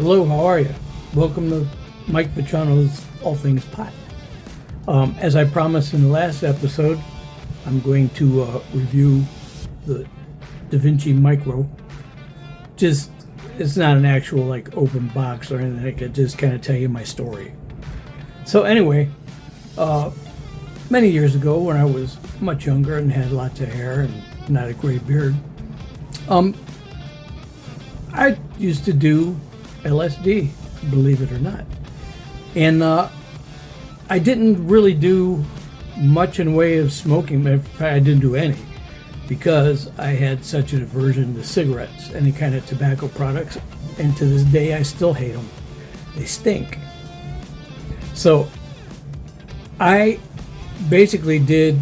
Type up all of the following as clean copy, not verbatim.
Hello, how are you? Welcome to Mike Vitrano's All Things Pot. As I promised in the last episode, I'm going to review the Davinci Miqro. It's not an actual like open box or anything. I could just kind of tell you my story. So anyway, many years ago when I was much younger and had lots of hair and not a gray beard, I used to do LSD, believe it or not. And I didn't really do much in way of smoking. In fact, I didn't do any because I had such an aversion to cigarettes, any kind of tobacco products. And to this day, I still hate them. They stink. So I basically did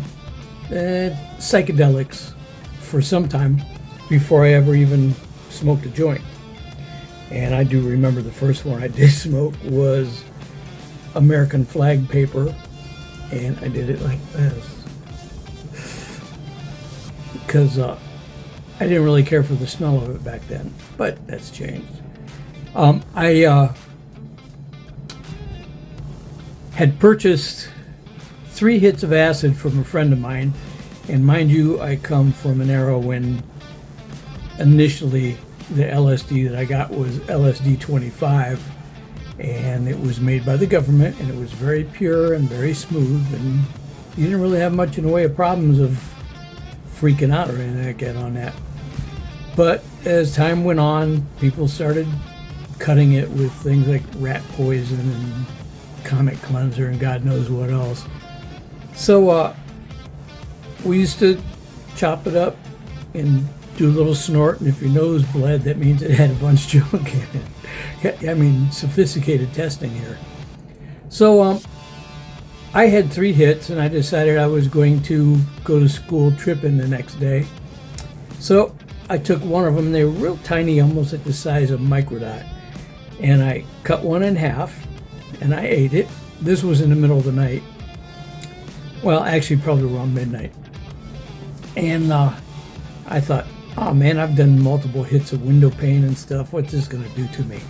psychedelics for some time before I ever even smoked a joint. And I do remember the first one I did smoke was American flag paper, and I did it like this because I didn't really care for the smell of it back then, but that's changed. I had purchased 3 hits of acid from a friend of mine, and mind you, I come from an era when initially the LSD that I got was LSD 25, and it was made by the government, and it was very pure and very smooth, and you didn't really have much in the way of problems of freaking out or anything like that on that. But as time went on, people started cutting it with things like rat poison and comet cleanser and God knows what else. So we used to chop it up and do a little snort, and if your nose bled, that means it had a bunch of junk in it. I mean, sophisticated testing here. So I had 3 hits, and I decided I was going to go to school tripping the next day. So I took one of them. They were real tiny, almost like the size of microdot, and I cut one in half, and I ate it. This was in the middle of the night. Well, actually, probably around midnight. And I thought, oh man, I've done multiple hits of window pane and stuff. What's this going to do to me?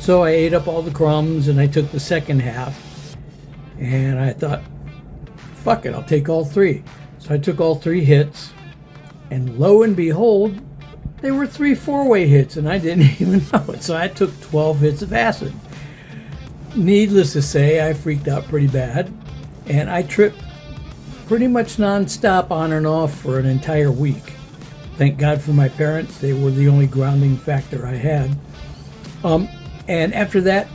So I ate up all the crumbs, and I took the second half, and I thought, fuck it, I'll take all 3. So I took all 3 hits, and lo and behold, they were 3 4-way hits, and I didn't even know it. So I took 12 hits of acid. Needless to say, I freaked out pretty bad, and I tripped pretty much non-stop on and off for an entire week. Thank God for my parents. They were the only grounding factor I had. And after that,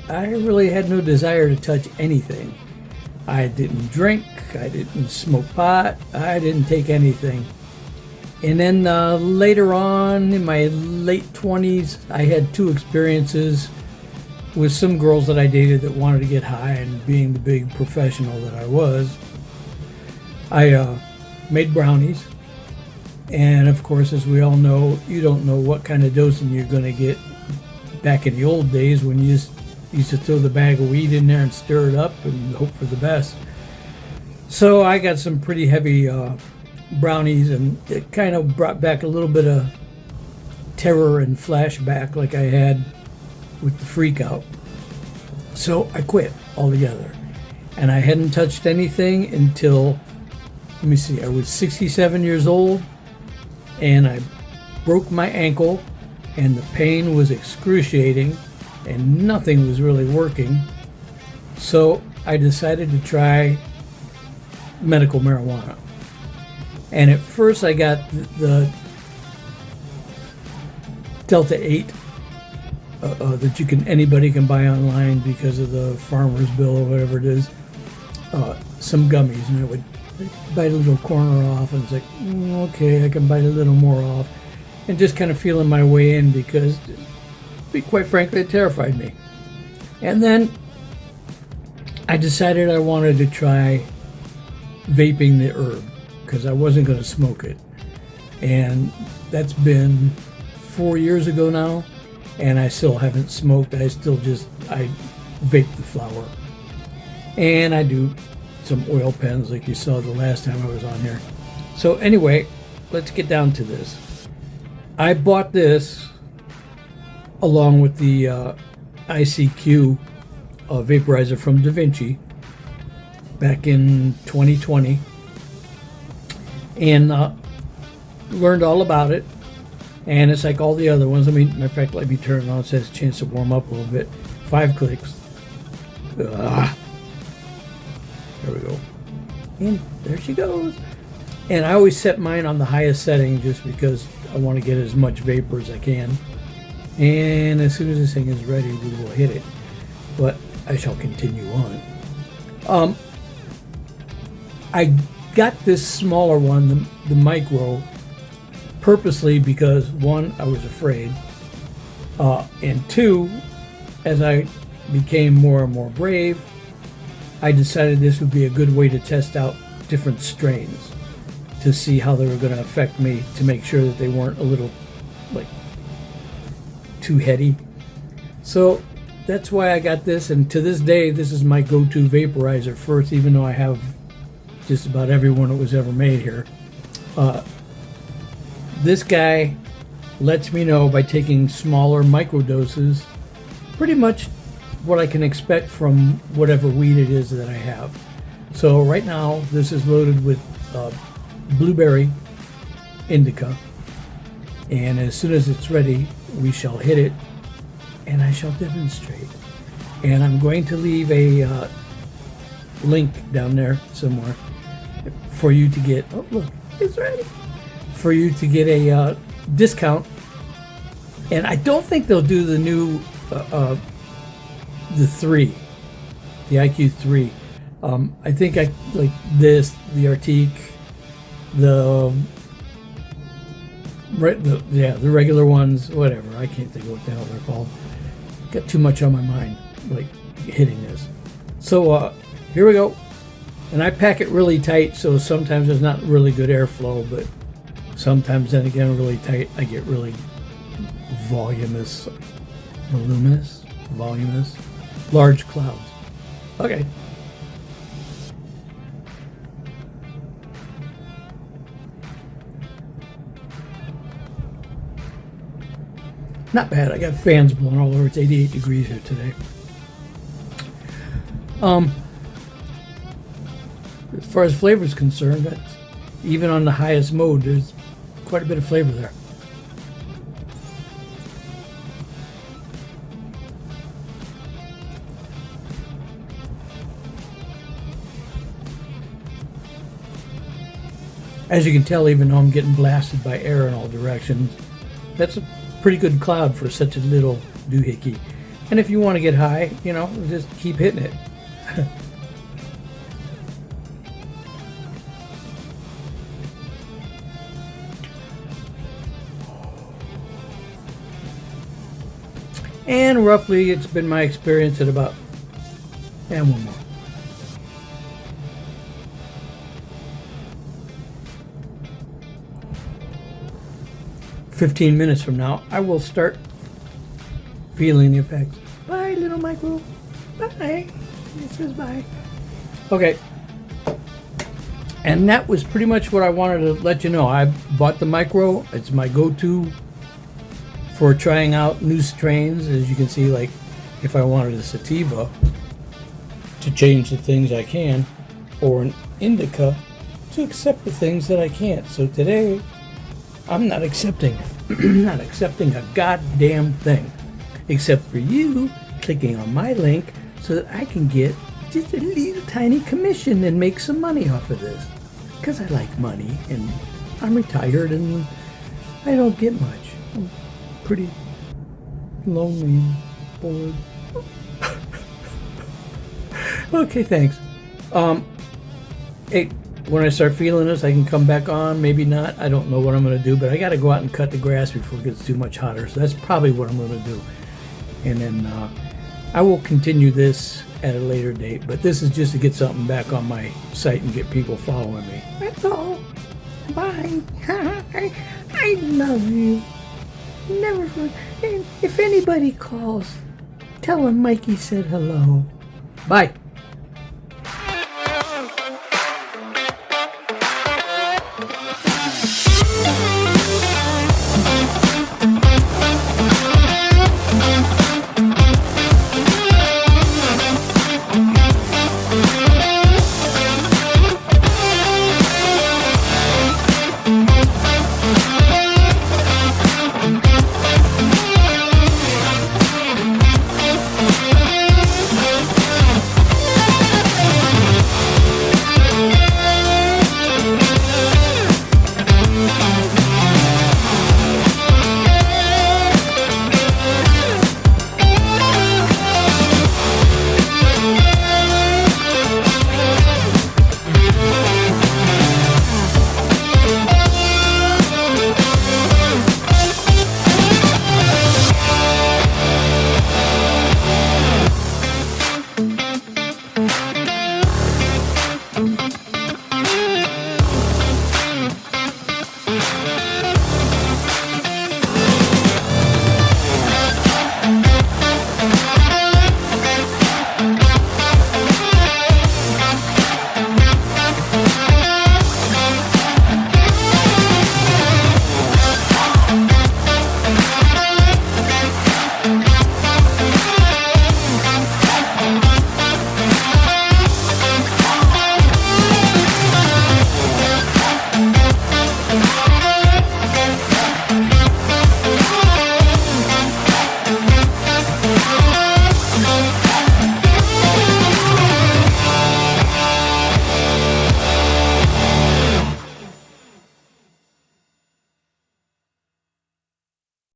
I really had no desire to touch anything. I didn't drink. I didn't smoke pot. I didn't take anything. And then later on, in my late 20s, I had 2 experiences with some girls that I dated that wanted to get high, and being the big professional that I was, I made brownies. And of course, as we all know, you don't know what kind of dosing you're going to get. Back in the old days when you used to throw the bag of weed in there and stir it up and hope for the best. So I got some pretty heavy brownies, and it kind of brought back a little bit of terror and flashback like I had with the freak out. So I quit altogether, and I hadn't touched anything until, let me see, I was 67 years old, and I broke my ankle, and the pain was excruciating, and nothing was really working. So I decided to try medical marijuana. And at first I got the Delta 8 that anybody can buy online because of the farmer's bill or whatever it is, some gummies, and I would bite a little corner off, and it's like, okay, I can bite a little more off, and just kind of feeling my way in because, to be quite frankly, it terrified me. And then I decided I wanted to try vaping the herb because I wasn't going to smoke it, and that's been 4 years ago now, and I still haven't smoked. I vape the flower, and I do some oil pens like you saw the last time I was on here. So anyway, let's get down to this. I bought this along with the ICQ vaporizer from Davinci back in 2020, and learned all about it. And it's like all the other ones. I mean, matter of fact, let me turn it on. It says chance to warm up a little bit. 5 clicks. There we go. And there she goes. And I always set mine on the highest setting just because I want to get as much vapor as I can. And as soon as this thing is ready, we will hit it. But I shall continue on. I got this smaller one, the Miqro, purposely because, one, I was afraid, and two, as I became more and more brave, I decided this would be a good way to test out different strains to see how they were going to affect me, to make sure that they weren't a little, like, too heady. So that's why I got this, and to this day, this is my go-to vaporizer first, even though I have just about every one that was ever made here. This guy lets me know by taking smaller micro doses pretty much what I can expect from whatever weed it is that I have. So right now this is loaded with blueberry indica, and as soon as it's ready we shall hit it and I shall demonstrate. And I'm going to leave a link down there somewhere for you to get, oh look, it's ready, for you to get a discount. And I don't think they'll do the new the IQ 3. I think I like this, the Arctique, the regular ones, whatever. I can't think of what the hell they're called. Got too much on my mind, like hitting this. So here we go. And I pack it really tight, so sometimes there's not really good airflow, but sometimes then again really tight, I get really voluminous, large clouds. Okay. Not bad. I got fans blowing all over. It's 88 degrees here today. As far as flavor is concerned, that's, even on the highest mode, there's quite a bit of flavor there. As you can tell, even though I'm getting blasted by air in all directions, that's a pretty good cloud for such a little doohickey. And if you want to get high, you know, just keep hitting it. And roughly, it's been my experience at about, and one more. "15 minutes from now, I will start feeling the effects." Bye, little Miqro. Bye. It says bye. Okay. And that was pretty much what I wanted to let you know. I bought the Miqro. It's my go-to for trying out new strains. As you can see, like if I wanted a sativa to change the things I can, or an indica to accept the things that I can't. So today I'm not accepting a goddamn thing, except for you clicking on my link so that I can get just a little tiny commission and make some money off of this, because I like money and I'm retired and I don't get much. I'm pretty lonely and bored. Okay, thanks. Hey, when I start feeling this, I can come back on, maybe not. I don't know what I'm going to do, but I got to go out and cut the grass before it gets too much hotter. So that's probably what I'm going to do. And then I will continue this at a later date, but this is just to get something back on my site and get people following me. That's all. Bye. I love you. Never forget. If anybody calls, tell them Mikey said hello. Bye.